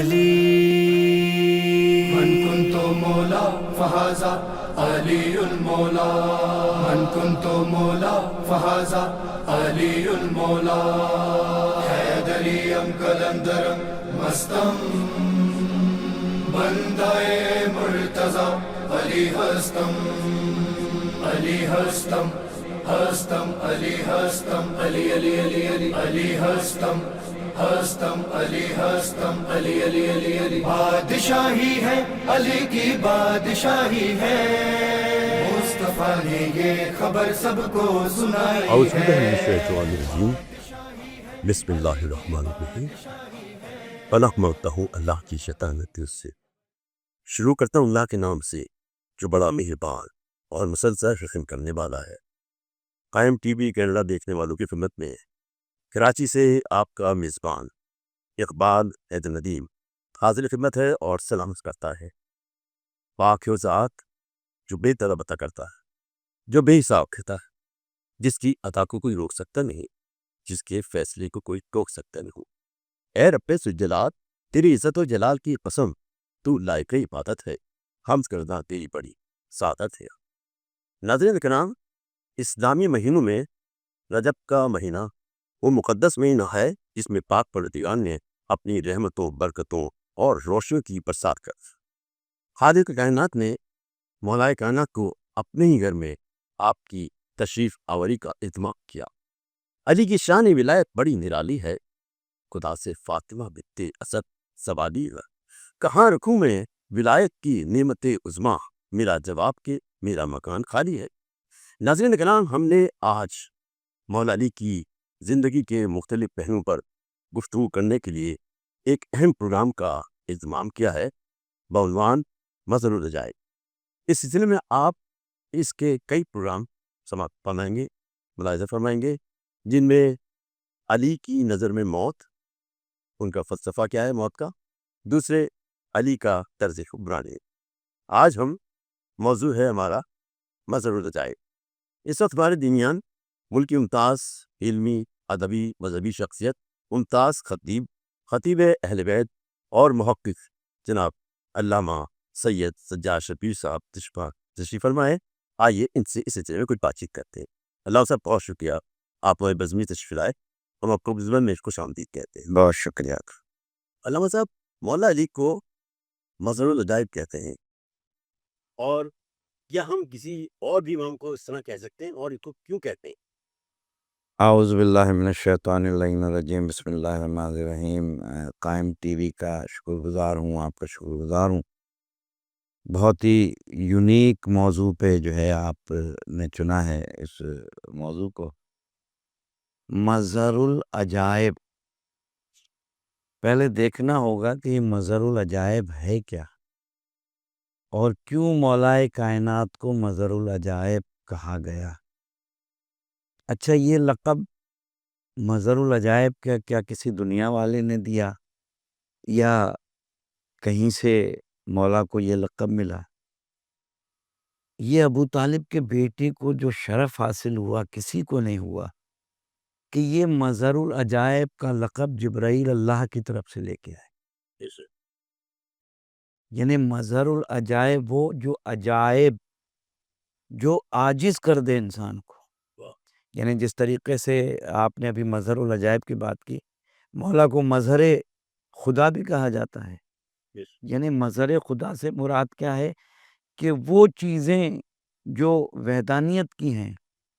علی من كنت مولا فهذا علی المولا من كنت مولا فهذا علی المولا حیدریم کلندرم مستم بندائے مرتضی علی ہستم علی ہستم ہستم علی ہستم علی علی علی علی علی ہستم ہستم علی ہستم علی علی علی علی بادشاہی ہے علی کی بادشاہی ہے مصطفیٰ نے یہ خبر سب کو سنائی اعوذ باللہ من ہے الشیطان الرجیم بسم اللہ الرحمن الرحیم پناہ مانگتا ہوں اللہ کی شیطانت سے۔ شروع کرتا ہوں اللہ کے نام سے جو بڑا مہربان اور مسلسل رحم کرنے والا ہے۔ قائم ٹی وی کینیڈا دیکھنے والوں کی خدمت میں کراچی سے آپ کا میزبان اقبال حیدر ندیم حاضر خدمت ہے اور سلامت کرتا ہے۔ پاک و ذات جو بے طرح عطا کرتا ہے، جو بے حساب کھتا ہے، جس کی عطا کو کوئی روک سکتا نہیں، جس کے فیصلے کو کوئی ٹوک سکتا نہیں۔ اے رب ذوالجلال، تیری عزت و جلال کی قسم، تو لائق عبادت ہے، حمد کرنا تیری بڑی سعادت ہے۔ ناظرین کرام، اسلامی مہینوں میں رجب کا مہینہ وہ مقدس مہینہ ہے جس میں پاک پروردگار نے اپنی رحمتوں، برکتوں اور روشنیوں کی برسات کر خالق کائنات نے مولا کائنات کو اپنے ہی گھر میں آپ کی تشریف آوری کا اہتمام کیا۔ علی کی شان ولایت بڑی نرالی ہے، خدا سے فاطمہ بنت اسد سوالی ہے۔ کہاں رکھوں میں ولایت کی نعمت عظمیٰ، میرا جواب کہ میرا مکان خالی ہے۔ ناظرین کرام، ہم نے آج مولا علی کی زندگی کے مختلف پہلوؤں پر گفتگو کرنے کے لیے ایک اہم پروگرام کا اہتمام کیا ہے بعنوان مظہر العجائب۔ اس سلسلے میں آپ اس کے کئی پروگرام سماعت فرمائیں گے، ملاحظہ فرمائیں گے، جن میں علی کی نظر میں موت، ان کا فلسفہ کیا ہے موت کا، دوسرے علی کا طرز حکمرانی ہے۔ آج موضوع ہے ہمارا مظہر العجائب۔ اس وقت ہمارے درمیان ملکی ممتاز علمی، ادبی، مذہبی شخصیت، ممتاز خطیب اہل بیت اور محقق جناب علامہ سید سجاد شبیر صاحب تشریف فرما ہے۔ آئیے ان سے اس سلسلے میں کچھ بات چیت کرتے ہیں۔ اللہ صاحب بہت شکریہ، آپ ہمیں بزمی تشریف لائے، ہم آپ کو بزمن میں خوش آمدید کہتے ہیں۔ بہت شکریہ۔ علامہ صاحب، مولا علی کو مظہر العجائب کہتے ہیں، اور کیا ہم کسی اور بھی امام کو اس طرح کہہ سکتے ہیں، اور اس کو کیوں کہتے ہیں؟ اعوذ باللہ من الشیطان الرجیم، بسم اللہ الرحمن الرحیم۔ قائم ٹی وی کا شکر گزار ہوں، آپ کا شکر گزار ہوں۔ بہت ہی یونیک موضوع پہ جو ہے آپ نے چنا ہے اس موضوع کو، مظہر العجائب۔ پہلے دیکھنا ہوگا کہ یہ مظہر العجائب ہے کیا، اور کیوں مولائے کائنات کو مظہر العجائب کہا گیا۔ اچھا، یہ لقب مظہر العجائب کیا کسی دنیا والے نے دیا یا کہیں سے مولا کو یہ لقب ملا؟ یہ ابو طالب کے بیٹے کو جو شرف حاصل ہوا، کسی کو نہیں ہوا، کہ یہ مظہر العجائب کا لقب جبرائیل اللہ کی طرف سے لے کے آئے۔ یعنی مظہر العجائب وہ جو عجائب، جو عاجز کر دے انسان کو۔ یعنی جس طریقے سے آپ نے ابھی مظہر العجائب کی بات کی، مولا کو مظہر خدا بھی کہا جاتا ہے۔ یعنی مظہر خدا سے مراد کیا ہے کہ وہ چیزیں جو وحدانیت کی ہیں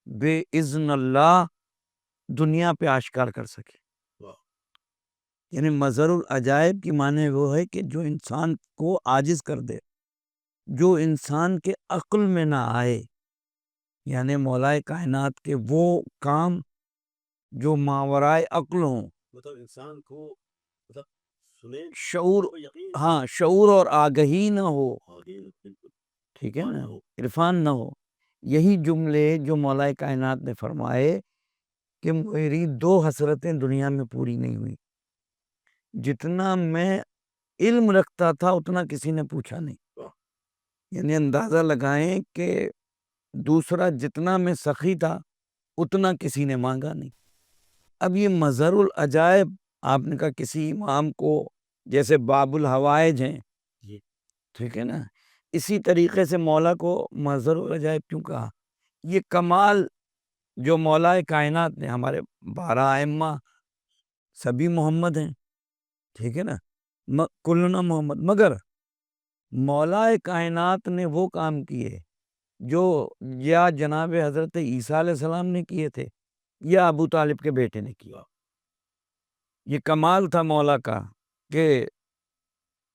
بے اذن اللہ دنیا پہ آشکار کر سکے۔ یعنی مظہر العجائب کی معنی وہ ہے کہ جو انسان کو عاجز کر دے، جو انسان کے عقل میں نہ آئے۔ یعنی مولائے کائنات کے وہ کام جو ماورائے عقل ہوں، مطلب انسان کو شعور، ہاں، شعور اور آگہی نہ ہو، ٹھیک ہے نا، عرفان نہ ہو۔ یہی جملے جو مولائے کائنات نے فرمائے کہ میری 2 حسرتیں دنیا میں پوری نہیں ہوئی، جتنا میں علم رکھتا تھا اتنا کسی نے پوچھا نہیں۔ یعنی اندازہ لگائیں کہ دوسرا جتنا میں سخی تھا اتنا کسی نے مانگا نہیں۔ اب یہ مظہر العجائب آپ نے کہا کسی امام کو جیسے باب الحوائج ہیں، ٹھیک ہے نا، اسی طریقے سے مولا کو مظہر العجائب کیوں کہا؟ یہ کمال جو مولا کائنات نے، ہمارے 12 ائمہ سبھی محمد ہیں، ٹھیک ہے نا، کلنا محمد، مگر مولا کائنات نے وہ کام کیے جو یا جناب حضرت عیسیٰ علیہ السلام نے کیے تھے یا ابو طالب کے بیٹے نے کیا۔ یہ کمال تھا مولا کا کہ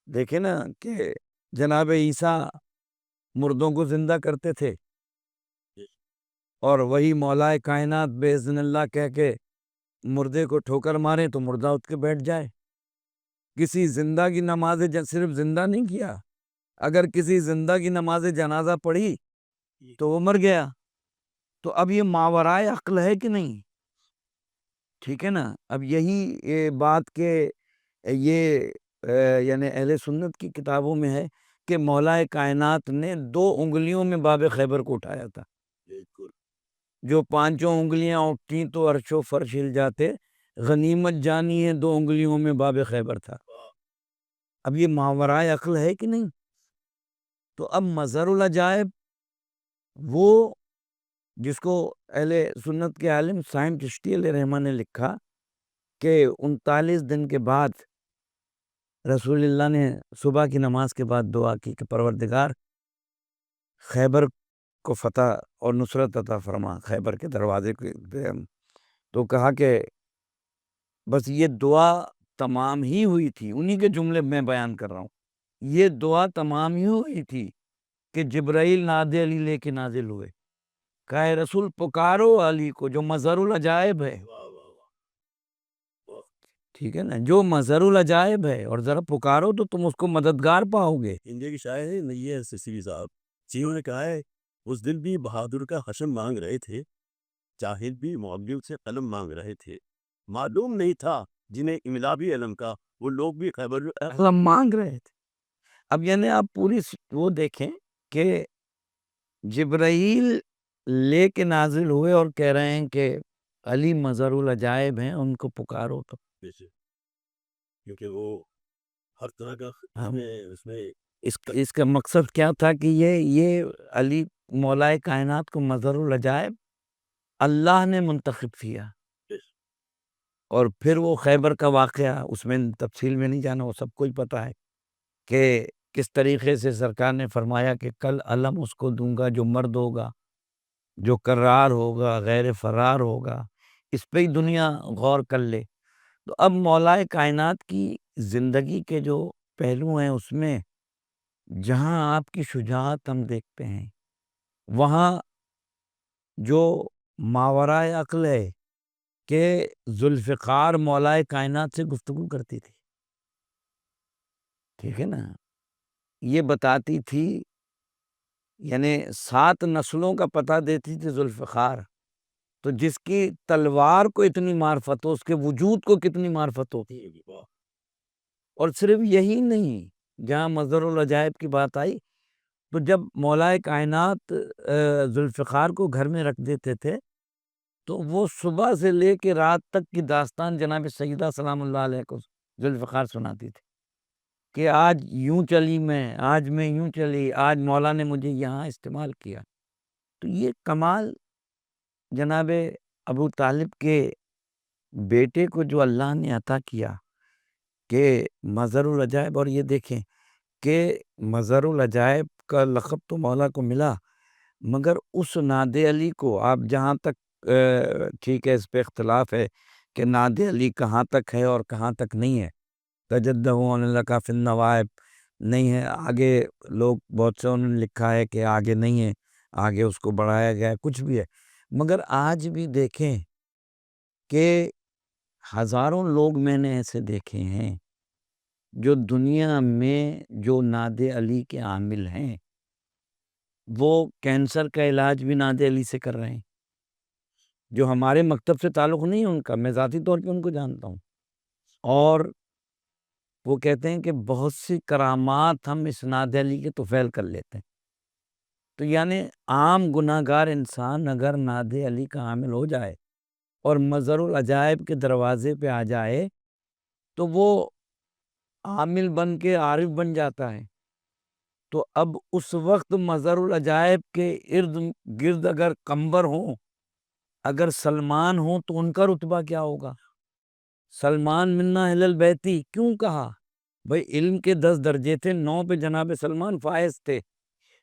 دیکھیں نا کہ جناب عیسیٰ مردوں کو زندہ کرتے تھے اور وہی مولا کائنات باذن اللہ کہہ کے مردے کو ٹھوکر مارے تو مردہ اٹھ کے بیٹھ جائے۔ کسی زندہ کی نماز صرف زندہ نہیں کیا، اگر کسی زندہ کی نماز جنازہ پڑھی تو وہ مر گیا۔ تو اب یہ ماورائے عقل ہے کہ نہیں؟ ٹھیک ہے نا، اب یہی بات کہ یہ یعنی اہل سنت کی کتابوں میں ہے کہ مولا کائنات نے 2 انگلیوں میں باب خیبر کو اٹھایا تھا، جو 5 انگلیاں اٹھتیں تو عرش و فرش ہل جاتے، غنیمت جانی ہے 2 انگلیوں میں باب خیبر تھا۔ اب یہ ماورائے عقل ہے کہ نہیں؟ تو اب مظہر العجائب وہ جس کو اہل سنت کے عالم سائم چشتی علیہ رحمہ نے لکھا کہ 39 دن کے بعد رسول اللہ نے صبح کی نماز کے بعد دعا کی کہ پروردگار خیبر کو فتح اور نصرت عطا فرما، خیبر کے دروازے کے۔ تو کہا کہ بس یہ دعا تمام ہی ہوئی تھی، انہی کے جملے میں بیان کر رہا ہوں، یہ دعا تمام ہی ہوئی تھی کہ جبرائیل ناد علی لے کے نازل ہوئے، کہا اے رسول پکارو علی کو جو مظہر العجائب ہے، ٹھیک ہے نا، جو مظہر العجائب ہے، اور ذرا پکارو تو تم اس کو مددگار پاؤ گے۔ انڈیا کی شاعر ہے نیہ سسری صاحب جی، انہوں نے کہا ہے اس دن بھی بہادر کا حشم مانگ رہے تھے، جاہل بھی معلم سے قلم مانگ رہے تھے، معلوم نہیں تھا جنہیں املا بھی علم کا، وہ لوگ بھی خیبر قلم مانگ رہے تھے۔ اب یعنی آپ پوری وہ دیکھیں کہ جبرائیل لے کے نازل ہوئے اور کہہ رہے ہیں کہ علی مظہر العجائب ہیں، ان کو پکارو تو، کیونکہ وہ ہر طرح کا اس میں اس کا مقصد کیا تھا کہ یہ علی مولا کائنات کو مظہر العجائب اللہ نے منتخب کیا۔ اور پھر وہ خیبر کا واقعہ، اس میں تفصیل میں نہیں جانا، وہ سب کو ہی پتہ ہے کہ کس طریقے سے سرکار نے فرمایا کہ کل علم اس کو دوں گا جو مرد ہوگا، جو کرار ہوگا، غیر فرار ہوگا، اس پہ ہی دنیا غور کر لے۔ تو اب مولا کائنات کی زندگی کے جو پہلو ہیں اس میں جہاں آپ کی شجاعت ہم دیکھتے ہیں، وہاں جو ماورائے عقل ہے کہ ذوالفقار مولا کائنات سے گفتگو کرتی تھی، ٹھیک ہے نا، یہ بتاتی تھی، یعنی 7 نسلوں کا پتہ دیتی تھی ذوالفقار، تو جس کی تلوار کو اتنی معرفت ہو، اس کے وجود کو کتنی معرفت ہو۔ اور صرف یہی نہیں، جہاں مظہر العجائب کی بات آئی تو جب مولا کائنات ذوالفقار کو گھر میں رکھ دیتے تھے تو وہ صبح سے لے کے رات تک کی داستان جناب سیدہ سلام اللہ علیہ کو ذوالفقار سناتی تھی کہ آج یوں چلی آج میں یوں چلی، آج مولا نے مجھے یہاں استعمال کیا۔ تو یہ کمال جناب ابو طالب کے بیٹے کو جو اللہ نے عطا کیا کہ مظہر العجائب، اور یہ دیکھیں کہ مظہر العجائب کا لقب تو مولا کو ملا، مگر اس ناد علی کو آپ جہاں تک ٹھیک ہے، اس پہ اختلاف ہے کہ ناد علی کہاں تک ہے اور کہاں تک نہیں ہے، تجدہ عن اللہ فی النوائب نہیں ہے، آگے لوگ بہت سے انہوں نے لکھا ہے کہ آگے نہیں ہے، آگے اس کو بڑھایا گیا ہے، کچھ بھی ہے، مگر آج بھی دیکھیں کہ ہزاروں لوگ میں نے ایسے دیکھے ہیں جو دنیا میں جو ناد علی کے عامل ہیں، وہ کینسر کا علاج بھی ناد علی سے کر رہے ہیں، جو ہمارے مکتب سے تعلق نہیں ہے ان کا، میں ذاتی طور پہ ان کو جانتا ہوں، اور وہ کہتے ہیں کہ بہت سی کرامات ہم اس ناد علی کے طفیل کر لیتے ہیں۔ تو یعنی عام گناہ گار انسان اگر ناد علی کا عامل ہو جائے اور مظہر العجائب کے دروازے پہ آ جائے تو وہ عامل بن کے عارف بن جاتا ہے، تو اب اس وقت مظہر العجائب کے ارد گرد اگر قمبر ہوں، اگر سلمان ہوں، تو ان کا رتبہ کیا ہوگا؟ سلمان منا اہل البیتی کیوں کہا؟ بھائی علم کے 10 درجے تھے، 9 پہ جناب سلمان فائز تھے،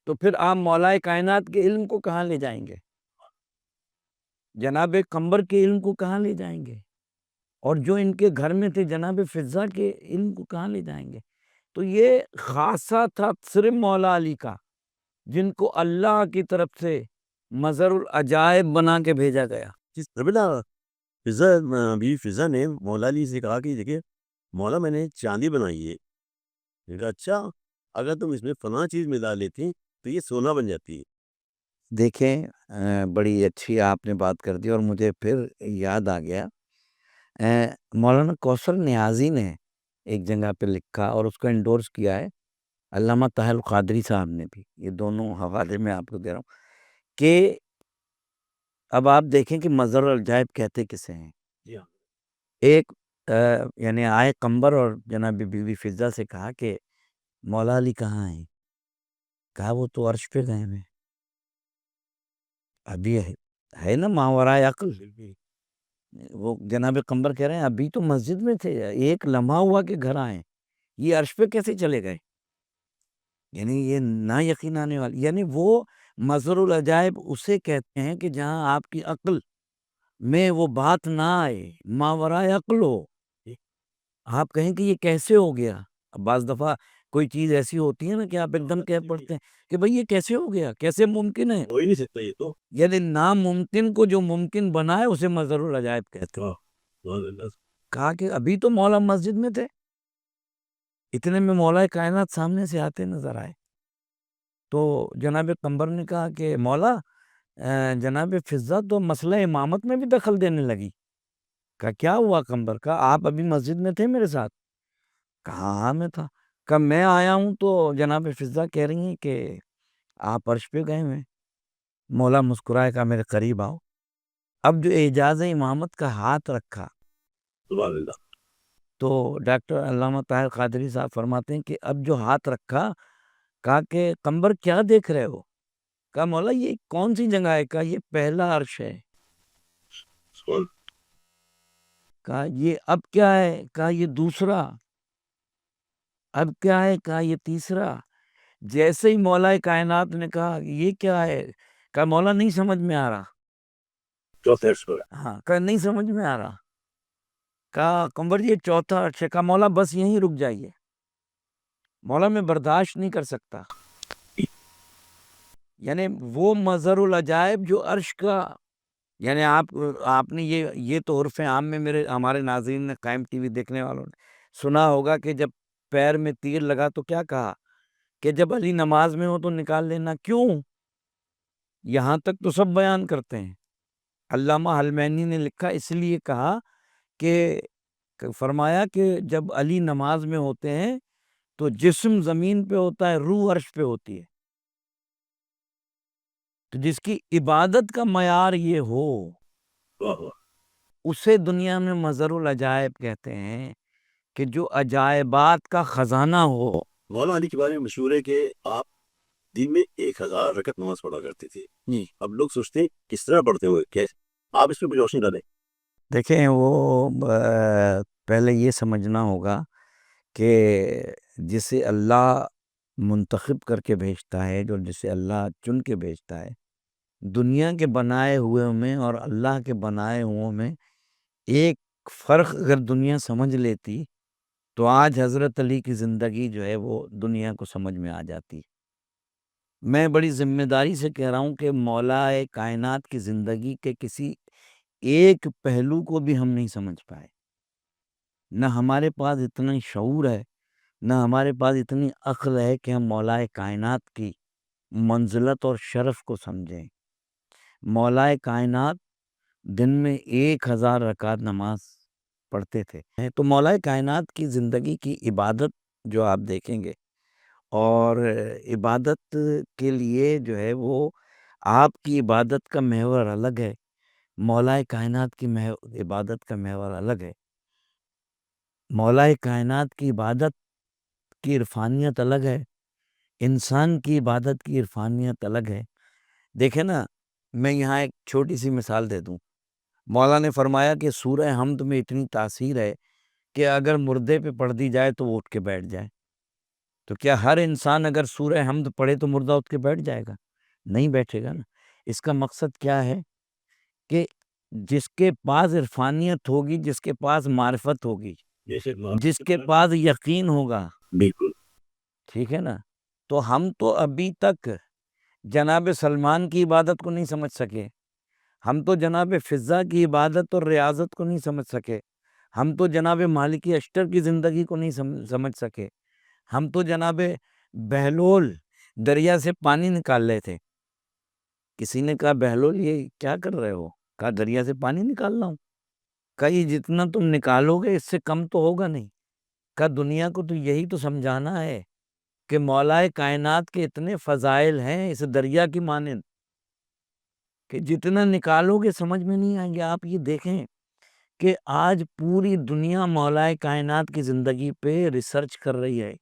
تو پھر آپ مولائے کائنات کے علم کو کہاں لے جائیں گے؟ جناب قمبر کے علم کو کہاں لے جائیں گے؟ اور جو ان کے گھر میں تھے جناب فضہ کے علم کو کہاں لے جائیں گے؟ تو یہ خاصہ تھا صرف مولا علی کا، جن کو اللہ کی طرف سے مظہر العجائب بنا کے بھیجا گیا۔ ربیلا فضا بی فضا نے مولا علی سے کہا کہ دیکھیے مولا میں نے چاندی بنائی ہے۔ نے کہا اچھا، اگر تم اس میں فلاں چیز ملا لیتی تو یہ سونا بن جاتی ہے۔ دیکھیں بڑی اچھی آپ نے بات کر دی، اور مجھے پھر یاد آ گیا مولانا کوثر نیازی نے ایک جگہ پہ لکھا اور اس کو انڈورس کیا ہے علامہ طاہر القادری صاحب نے بھی، یہ دونوں حوالے میں آپ کو دے رہا ہوں کہ اب آپ دیکھیں کہ مظہر العجائب کہتے کسے ہیں۔ ایک یعنی آئے قمبر اور جناب بی بی فضہ سے کہا کہ مولا علی کہاں ہیں؟ کہا وہ تو عرش پہ گئے ہیں، ابھی ہے نا ماورائے عقل۔ وہ جناب قمبر کہہ رہے ہیں ابھی تو مسجد میں تھے، ایک لمحہ ہوا کہ گھر آئے، یہ عرش پہ کیسے چلے گئے؟ یعنی یہ نا یقین آنے والی، یعنی وہ مظہر العجائب اسے کہتے ہیں کہ جہاں آپ کی عقل میں وہ بات نہ آئے، ماورائے عقل ہو، آپ کہیں کہ یہ کیسے ہو گیا۔ بعض دفعہ کوئی چیز ایسی ہوتی ہے نا کہ آپ ایک دم کہہ پڑتے ہیں کہ بھئی یہ کیسے ہو گیا، کیسے ممکن ہے؟ ہو ہی نہیں سکتا یہ تو۔ یعنی ناممکن کو جو ممکن بنائے اسے مظہر العجائب کہتے ہیں۔ کہا کہ ابھی تو مولا مسجد میں تھے، اتنے میں مولا کائنات سامنے سے آتے نظر آئے، تو جناب قمبر نے کہا کہ مولا جناب فضہ تو مسئلہ امامت میں بھی دخل دینے لگی۔ کہا کیا ہوا قمبر؟ کا آپ ابھی مسجد میں تھے میرے ساتھ؟ کہا ہاں میں تھا۔ کہا میں آیا ہوں تو جناب فضہ کہہ رہی ہیں کہ آپ عرش پہ گئے ہوئے۔ مولا مسکرائے، کہا میرے قریب آؤ۔ اب جو اعجاز امامت کا ہاتھ رکھا سبحان اللہ۔ تو ڈاکٹر علامہ طاہر قادری صاحب فرماتے ہیں کہ اب جو ہاتھ رکھا، کہا کہ قمبر کیا دیکھ رہے ہو؟ کہا مولا یہ کون سی جگہ ہے؟ کہا یہ پہلا عرش ہے۔ کہا یہ اب کیا ہے؟ کہا یہ دوسرا۔ اب کیا ہے؟ کہا یہ تیسرا۔ جیسے ہی مولا کائنات نے کہا یہ کیا ہے؟ کہا مولا نہیں سمجھ میں آ رہا۔ چوتھے عرش پر۔ ہاں، کہا نہیں سمجھ میں آ رہا۔ کہا قمبر یہ چوتھا عرش ہے۔ کہا مولا بس یہیں رک جائیے، مولا میں برداشت نہیں کر سکتا۔ یعنی وہ مظہر العجائب جو عرش کا، یعنی آپ نے یہ تو عرف عام میں ہمارے ناظرین نے، قائم ٹی وی دیکھنے والوں نے سنا ہوگا کہ جب پیر میں تیر لگا تو کیا کہا کہ جب علی نماز میں ہو تو نکال لینا۔ کیوں؟ یہاں تک تو سب بیان کرتے ہیں، علامہ حلمینی نے لکھا اس لیے کہا کہ فرمایا کہ جب علی نماز میں ہوتے ہیں تو جسم زمین پہ ہوتا ہے، روح عرش پہ ہوتی ہے، تو جس کی عبادت کا معیار یہ ہو اسے دنیا میں مظہر العجائب کہتے ہیں، کہ جو عجائبات کا خزانہ ہو۔ مولا علی کے بارے میں مشہور ہے کہ آپ دن میں 1000 رکعت نماز پڑھا کرتے تھے۔ جی، اب لوگ سوچتے ہیں کس طرح پڑھتے ہوئے، کیسے؟ آپ اس پہ کچھ روشنی ڈالیں۔ دیکھیں وہ پہلے یہ سمجھنا ہوگا کہ جسے اللہ منتخب کر کے بھیجتا ہے، جو جسے اللہ چن کے بھیجتا ہے، دنیا کے بنائے ہوئے میں اور اللہ کے بنائے ہوئے میں ایک فرق اگر دنیا سمجھ لیتی تو آج حضرت علی کی زندگی جو ہے وہ دنیا کو سمجھ میں آ جاتی۔ میں بڑی ذمہ داری سے کہہ رہا ہوں کہ مولا کائنات کی زندگی کے کسی ایک پہلو کو بھی ہم نہیں سمجھ پائے، نہ ہمارے پاس اتنا شعور ہے، نہ ہمارے پاس اتنی عقل ہے کہ ہم مولا کائنات کی منزلت اور شرف کو سمجھیں۔ مولا کائنات دن میں 1000 رکعت نماز پڑھتے تھے، تو مولا کائنات کی زندگی کی عبادت جو آپ دیکھیں گے، اور عبادت کے لیے جو ہے وہ آپ کی عبادت کا محور الگ ہے، مولا کائنات کی عبادت کا محور الگ ہے۔ مولا کائنات کی عبادت کی عرفانیت الگ ہے، انسان کی عبادت کی عرفانیت الگ ہے۔ دیکھیں نا، میں یہاں ایک چھوٹی سی مثال دے دوں۔ مولا نے فرمایا کہ سورہ حمد میں اتنی تاثیر ہے کہ اگر مردے پہ پڑھ دی جائے تو وہ اٹھ کے بیٹھ جائے۔ تو کیا ہر انسان اگر سورہ حمد پڑھے تو مردہ اٹھ کے بیٹھ جائے گا؟ نہیں بیٹھے گا نا۔ اس کا مقصد کیا ہے کہ جس کے پاس عرفانیت ہوگی، جس کے پاس معرفت ہوگی، جس کے پاس یقین ہوگا، بالکل ٹھیک ہے نا۔ تو ہم تو ابھی تک جناب سلمان کی عبادت کو نہیں سمجھ سکے، ہم تو جناب فضہ کی عبادت اور ریاضت کو نہیں سمجھ سکے، ہم تو جناب مالکی اشتر کی زندگی کو نہیں سمجھ سکے، ہم تو جناب بہلول دریا سے پانی نکال رہے تھے۔ کسی نے کہا بہلول یہ کیا کر رہے ہو؟ کہا دریا سے پانی نکال رہا ہوں۔ کہا یہ جتنا تم نکالو گے اس سے کم تو ہوگا نہیں۔ کہا دنیا کو تو یہی تو سمجھانا ہے کہ مولا کائنات کے اتنے فضائل ہیں اس دریا کی مانند کہ جتنا نکالو گے سمجھ میں نہیں آئیں گے۔ آپ یہ دیکھیں کہ آج پوری دنیا مولا کائنات کی زندگی پہ ریسرچ کر رہی ہے،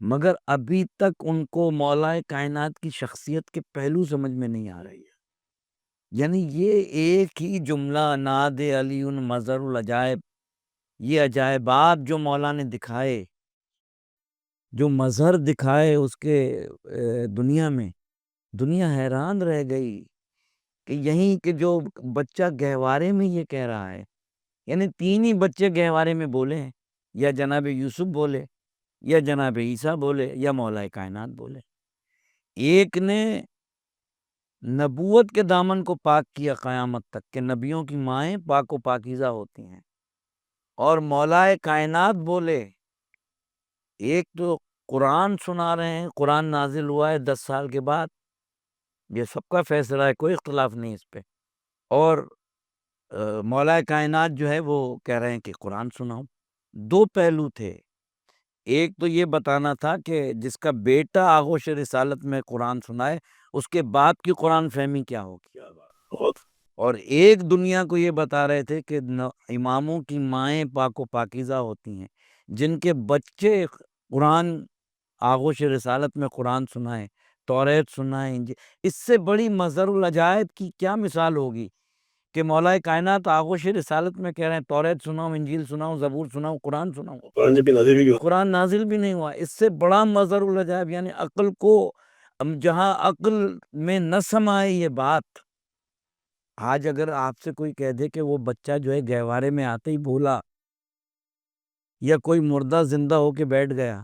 مگر ابھی تک ان کو مولا کائنات کی شخصیت کے پہلو سمجھ میں نہیں آ رہی ہے۔ یعنی یہ ایک ہی جملہ ناد علی مظہر العجائب، یہ عجائبات جو مولا نے دکھائے، جو مظہر دکھائے اس کے دنیا میں، دنیا حیران رہ گئی کہ یہیں کہ جو بچہ گہوارے میں یہ کہہ رہا ہے، یعنی تین ہی بچے گہوارے میں بولے ہیں، یا جناب یوسف بولے، یا جناب عیسیٰ بولے، یا مولا کائنات بولے۔ ایک نے نبوت کے دامن کو پاک کیا قیامت تک کہ نبیوں کی مائیں پاک و پاکیزہ ہوتی ہیں، اور مولا کائنات بولے۔ ایک تو قرآن سنا رہے ہیں، قرآن نازل ہوا ہے 10 سال کے بعد، یہ سب کا فیصلہ ہے، کوئی اختلاف نہیں اس پہ، اور مولا کائنات جو ہے وہ کہہ رہے ہیں کہ قرآن سناؤ۔ دو پہلو تھے، ایک تو یہ بتانا تھا کہ جس کا بیٹا آغوش رسالت میں قرآن سنائے اس کے باپ کی قرآن فہمی کیا ہوگی، اور ایک دنیا کو یہ بتا رہے تھے کہ اماموں کی مائیں پاک و پاکیزہ ہوتی ہیں، جن کے بچے قرآن آغوش رسالت میں قرآن سنائیں، توریت سنائیں۔ اس سے بڑی مظہر العجائب کی کیا مثال ہوگی کہ مولا کائنات آغوش رسالت میں کہہ رہے ہیں توریت سناؤ، انجیل سناؤ، زبور سناؤ، قرآن سناؤ، قرآن نازل بھی نہیں ہوا۔ اس سے بڑا مظہر العجائب، یعنی عقل کو جہاں عقل میں نہ سمائے یہ بات۔ آج اگر آپ سے کوئی کہہ دے کہ وہ بچہ جو ہے گہوارے میں آتے ہی بولا، یا کوئی مردہ زندہ ہو کے بیٹھ گیا،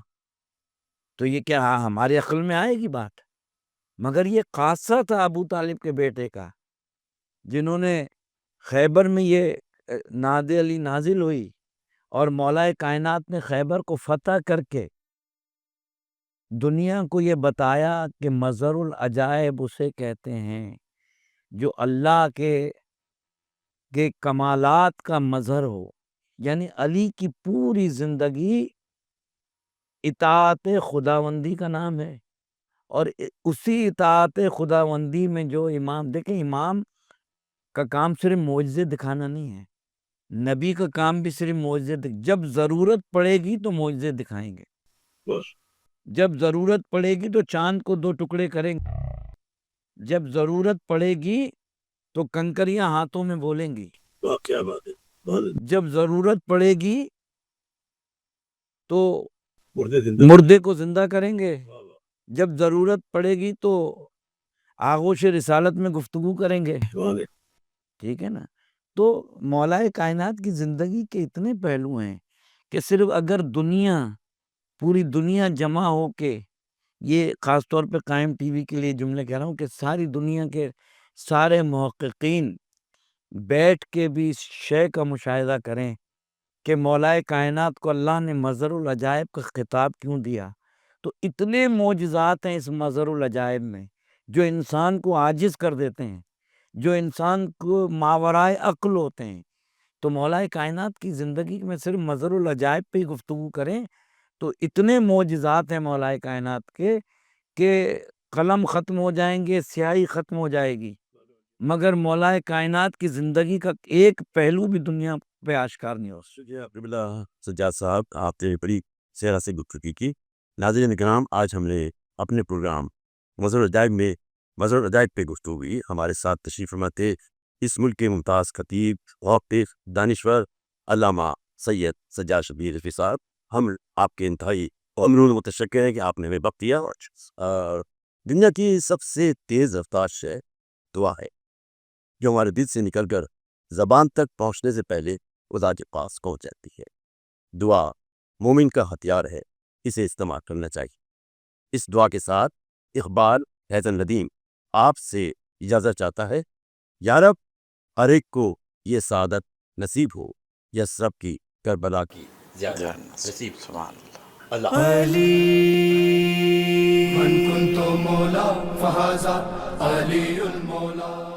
تو یہ کیا ہماری عقل میں آئے گی بات؟ مگر یہ خاصہ تھا ابو طالب کے بیٹے کا، جنہوں نے خیبر میں یہ ناد علی نازل ہوئی اور مولا کائنات نے خیبر کو فتح کر کے دنیا کو یہ بتایا کہ مظہر العجائب اسے کہتے ہیں جو اللہ کے کمالات کا مظہر ہو۔ یعنی علی کی پوری زندگی اطاعت خداوندی کا نام ہے، اور اسی اطاعت خداوندی میں جو امام، دیکھیں امام کا کام صرف معجزے دکھانا نہیں ہے، نبی کا کام بھی صرف معجزے جب ضرورت پڑے گی تو معجزے دکھائیں گے، جب ضرورت پڑے گی تو چاند کو 2 ٹکڑے کریں گے، جب ضرورت پڑے گی تو کنکریاں ہاتھوں میں بولیں گی، کیا بات ہے، جب ضرورت پڑے گی تو مردے کو زندہ کریں گے، جب ضرورت پڑے گی تو آغوش رسالت میں گفتگو کریں گے، ٹھیک ہے نا۔ تو مولا کائنات کی زندگی کے اتنے پہلو ہیں کہ صرف اگر پوری دنیا جمع ہو کے، یہ خاص طور پہ قائم ٹی وی کے لیے جملے کہہ رہا ہوں کہ ساری دنیا کے سارے محققین بیٹھ کے بھی اس شے کا مشاہدہ کریں کہ مولا کائنات کو اللہ نے مظہر العجائب کا خطاب کیوں دیا، تو اتنے معجزات ہیں اس مظہر العجائب میں جو انسان کو عاجز کر دیتے ہیں، جو انسان کو ماورائے عقل ہوتے ہیں۔ تو مولا کائنات کی زندگی میں صرف مظہر العجائب پہ ہی گفتگو کریں تو اتنے معجزات ہیں مولا کائنات کے کہ قلم ختم ہو جائیں گے، سیاہی ختم ہو جائے گی، مگر مولا کائنات کی زندگی کا ایک پہلو بھی دنیا پہ آشکار نہیں ہو سکتا۔ سجاد صاحب، آپ نے بڑی سیرا سے گفتگو کی۔ ناظرین کرام، آج ہم نے اپنے پروگرام مظہر العجائب پہ گفتگو ہوئی۔ ہمارے ساتھ تشریف فرما تھے اس ملک کے ممتاز خطیب، محقق، دانشور علامہ سید سجاد شبیر رفیع صاحب۔ ہم آپ کے انتہائی ممنون متشکر ہیں کہ آپ نے ہمیں وقت دیا۔ دنیا کی سب سے تیز رفتار شے دعا ہے، جو ہمارے دل سے نکل کر زبان تک پہنچنے سے پہلے خدا کے پاس پہنچ جاتی ہے۔ دعا مومن کا ہتھیار ہے، اسے استعمال کرنا چاہیے۔ اس دعا کے ساتھ اقبال حیدر ندیم آپ سے اجازت چاہتا ہے۔ یا رب، ہر ایک کو یہ سعادت نصیب ہو، یسرب کی کربلا کی زیادہ نصیب ہو۔ اللہ من كنت مولا فهذا علي المولى